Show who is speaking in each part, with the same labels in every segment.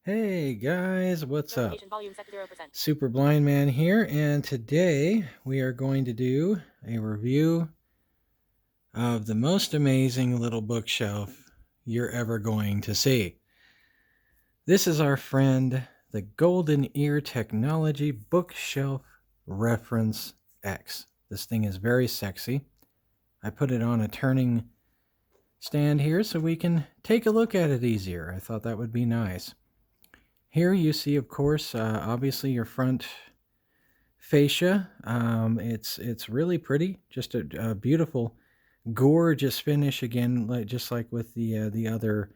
Speaker 1: Hey guys, what's up?
Speaker 2: Notification volume set to 0%.
Speaker 1: Super Blind Man here, and today we are going to do a review of the most amazing little bookshelf you're ever going to see. This is our friend, the Golden Ear Technology Bookshelf Reference X. This thing is very sexy. I put it on a turning stand here so we can take a look at it easier. I thought that would be nice. Here you see, of course, obviously your front fascia. It's really pretty, just a beautiful, gorgeous finish. Again, just like with the other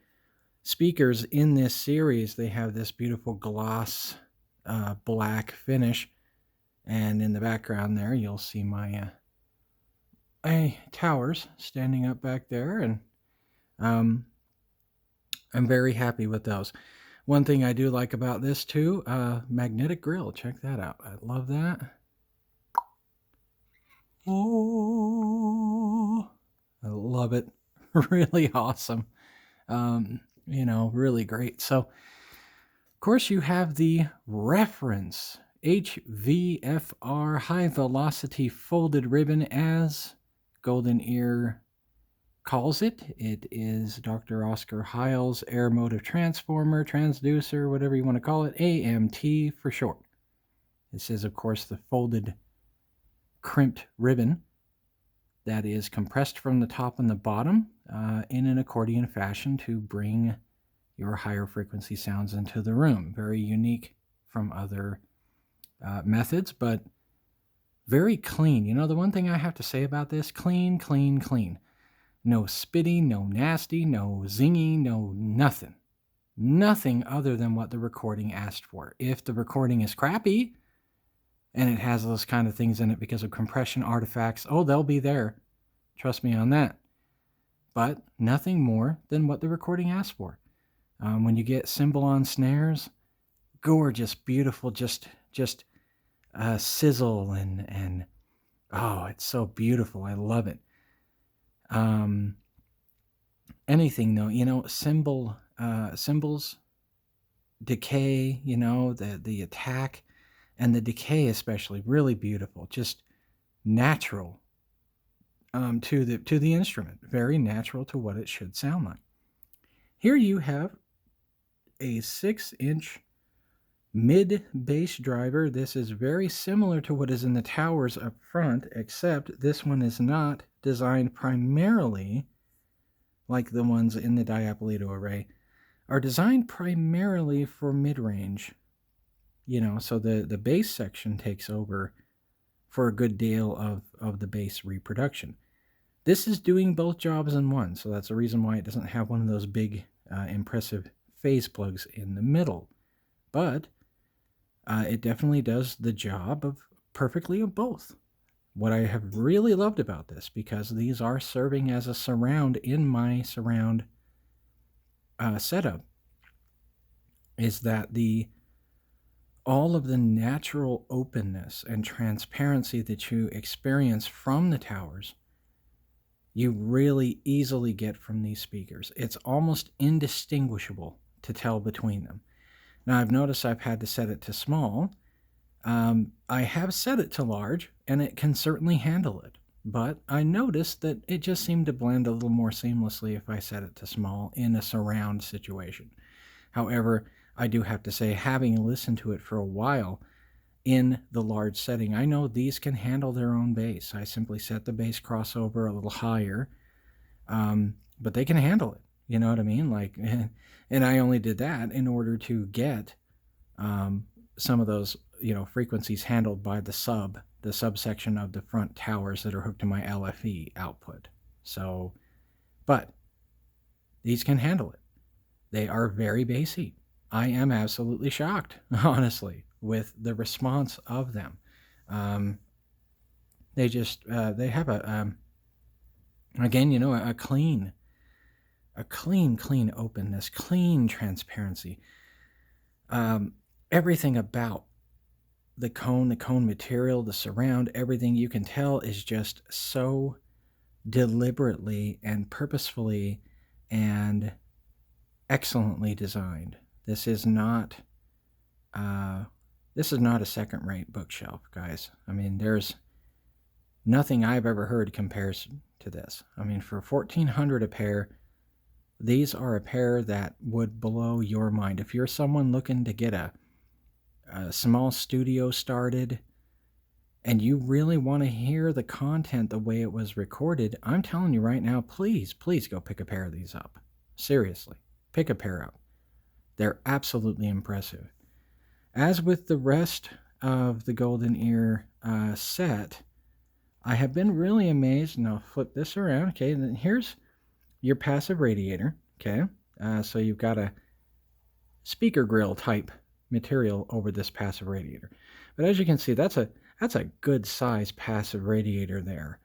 Speaker 1: speakers in this series, they have this beautiful gloss black finish. And in the background there, you'll see my towers standing up back there, and um, I'm very happy with those. One thing I do like about this too, magnetic grill. Check that out. I love that. Oh, I love it. Really awesome. Really great. So, of course, you have the reference HVFR, high velocity folded ribbon, as Golden Ear calls it. It is Dr. Oscar Heil's air motive transformer, transducer, whatever you want to call it, AMT for short. This is, of course, the folded crimped ribbon that is compressed from the top and the bottom in an accordion fashion to bring your higher frequency sounds into the room. Very unique from other methods, but very clean. You know, the one thing I have to say about this, clean, clean, clean. No spitty, no nasty, no zingy, no nothing. Nothing other than what the recording asked for. If the recording is crappy and it has those kind of things in it because of compression artifacts, oh, they'll be there. Trust me on that. But nothing more than what the recording asked for. When you get cymbal on snares, gorgeous, beautiful, just sizzle and oh, it's so beautiful. I love it. Anything though, cymbals decay, the attack and the decay especially, really beautiful, just natural to the instrument, very natural to what it should sound like. Here you have a 6-inch mid bass driver. This is very similar to what is in the towers up front, except this one is not designed primarily like the ones in the Diapolito array, are designed primarily for mid-range. So the bass section takes over for a good deal of the bass reproduction. This is doing both jobs in one, so that's the reason why it doesn't have one of those big, impressive phase plugs in the middle. But it definitely does the job of perfectly of both. What I have really loved about this, because these are serving as a surround in my surround setup, is that all of the natural openness and transparency that you experience from the towers, you really easily get from these speakers. It's almost indistinguishable to tell between them. Now, I've noticed I've had to set it to small. I have set it to large, and it can certainly handle it. But I noticed that it just seemed to blend a little more seamlessly if I set it to small in a surround situation. However, I do have to say, having listened to it for a while in the large setting, I know these can handle their own bass. I simply set the bass crossover a little higher, but they can handle it. You know what I mean? And I only did that in order to get some of those, frequencies handled by the subsection of the front towers that are hooked to my LFE output. So, but these can handle it. They are very bassy. I am absolutely shocked, honestly, with the response of them. They have a clean openness, clean transparency. Everything about the cone material, the surround, everything you can tell is just so deliberately and purposefully and excellently designed. This is not uh, this is not a second-rate bookshelf, guys. I mean, there's nothing I've ever heard compares to this. I mean, for 1400 a pair, these are a pair that would blow your mind. If you're someone looking to get a small studio started and you really want to hear the content the way it was recorded, I'm telling you right now, please, please go pick a pair of these up. Seriously, pick a pair up. They're absolutely impressive. As with the rest of the Golden Ear set, I have been really amazed, and I'll flip this around. Okay, and then here's your passive radiator. Okay, so you've got a speaker grill type material over this passive radiator. But as you can see, that's a good size passive radiator there.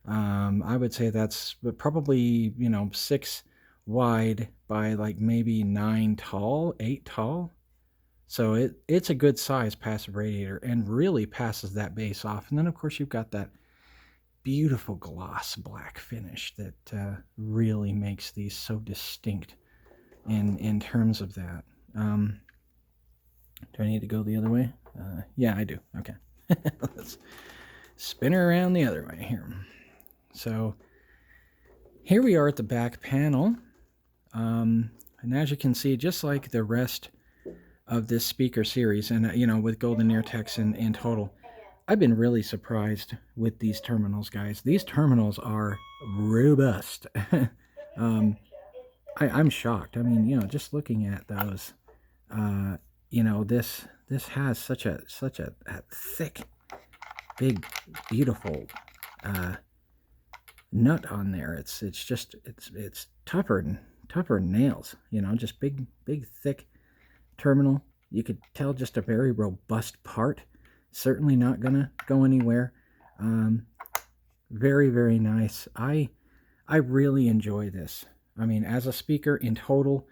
Speaker 1: I would say that's probably 6 wide by like maybe 9 tall, 8 tall. So it's a good size passive radiator and really passes that base off. And then of course you've got that beautiful gloss black finish that really makes these so distinct in terms of that. Do I need to go the other way? Yeah, I do. Okay. Let's spin her around the other way here. So here we are at the back panel. And as you can see, just like the rest of this speaker series, and with Golden Ear Techs in total, I've been really surprised with these terminals, guys. These terminals are robust. I'm shocked. I mean, just looking at those, this has such a thick, big, beautiful nut on there. It's tougher than nails. Just big, thick terminal. You could tell just a very robust part. Certainly not gonna go anywhere. Very, very nice. I really enjoy this. I mean, as a speaker in total,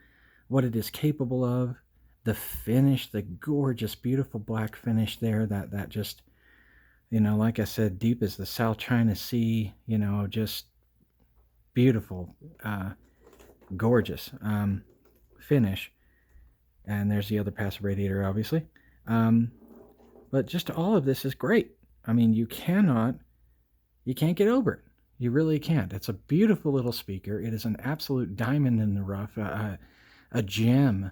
Speaker 1: what it is capable of, the finish, the gorgeous, beautiful black finish there, that just, like I said, deep as the South China Sea, just beautiful, gorgeous finish. And there's the other passive radiator, obviously. But just all of this is great. I mean, you can't get over it. You really can't. It's a beautiful little speaker. It is an absolute diamond in the rough, a gem,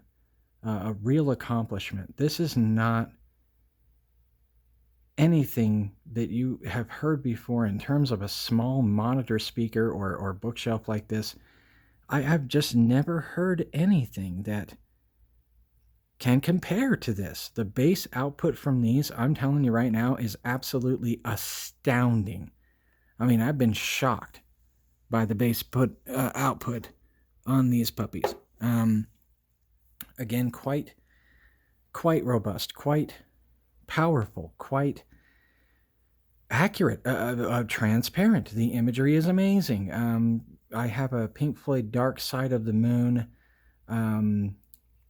Speaker 1: a real accomplishment. This is not anything that you have heard before in terms of a small monitor speaker or bookshelf like this. I've just never heard anything that can compare to this. The bass output from these, I'm telling you right now, is absolutely astounding. I mean, I've been shocked by the bass output on these puppies. Again, quite robust, quite powerful, quite accurate, transparent. The imagery is amazing. I have a Pink Floyd Dark Side of the Moon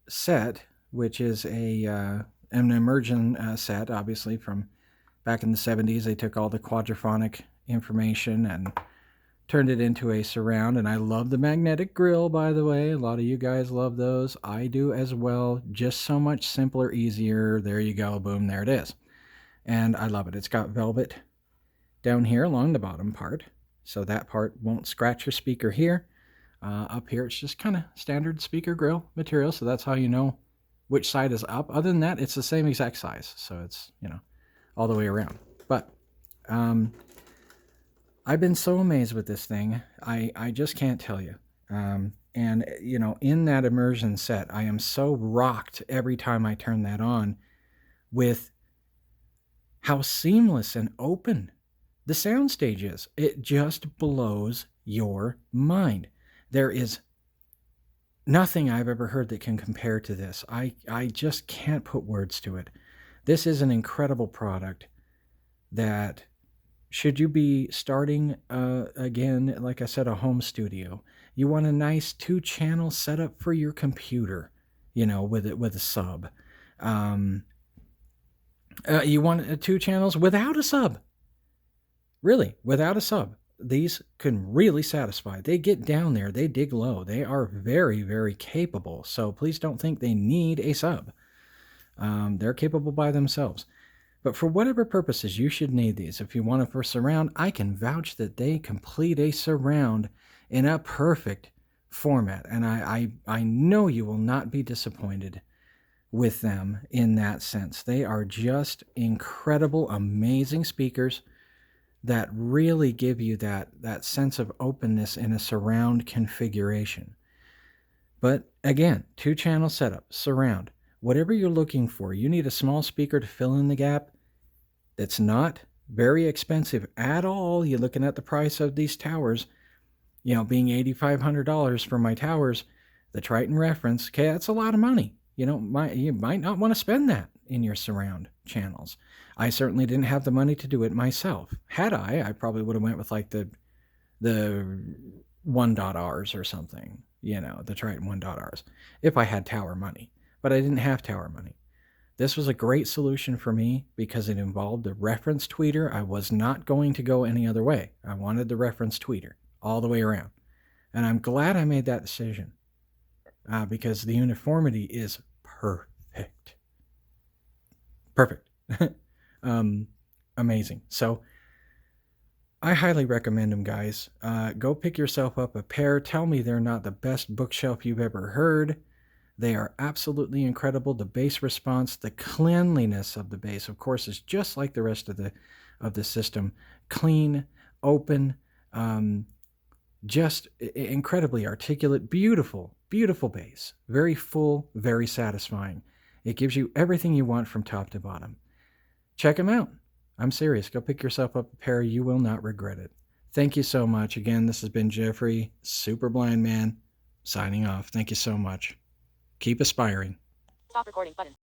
Speaker 1: set, which is an immersion set, obviously from back in the 70s. They took all the quadraphonic information and turned it into a surround, and I love the magnetic grill, by the way. A lot of you guys love those. I do as well. Just so much simpler, easier. There you go. Boom, there it is. And I love it. It's got velvet down here along the bottom part, so that part won't scratch your speaker here. Up here, it's just kind of standard speaker grill material, so that's how you know which side is up. Other than that, it's the same exact size, so it's, all the way around. But I've been so amazed with this thing. I just can't tell you. And, in that immersion set, I am so rocked every time I turn that on with how seamless and open the soundstage is. It just blows your mind. There is nothing I've ever heard that can compare to this. I just can't put words to it. This is an incredible product that, should you be starting, again, like I said, a home studio, you want a nice 2-channel setup for your computer, with a sub. You want 2 channels without a sub. Really, without a sub. these can really satisfy. They get down there, they dig low. They are very, very capable. So please don't think they need a sub. They're capable by themselves. But for whatever purposes you should need these, if you want them for surround, I can vouch that they complete a surround in a perfect format. And I know you will not be disappointed with them in that sense. They are just incredible, amazing speakers that really give you that sense of openness in a surround configuration. But again, 2-channel setup, surround. Whatever you're looking for, you need a small speaker to fill in the gap. It's not very expensive at all. You're looking at the price of these towers, being $8,500 for my towers, the Triton reference. Okay, that's a lot of money. You might not want to spend that in your surround channels. I certainly didn't have the money to do it myself. Had I probably would have went with like the 1.Rs or something, the Triton 1.Rs, if I had tower money. But I didn't have tower money. This was a great solution for me because it involved the reference tweeter. I was not going to go any other way. I wanted the reference tweeter all the way around. And I'm glad I made that decision because the uniformity is perfect. Perfect. Amazing. So I highly recommend them, guys. Go pick yourself up a pair. Tell me they're not the best bookshelf you've ever heard. They are absolutely incredible. The bass response, the cleanliness of the bass, of course, is just like the rest of the system. Clean, open, just incredibly articulate, beautiful, beautiful bass. Very full, very satisfying. It gives you everything you want from top to bottom. Check them out. I'm serious. Go pick yourself up a pair. You will not regret it. Thank you so much. Again, this has been Jeffrey, Super Blind Man, signing off. Thank you so much. Keep aspiring. Stop recording button.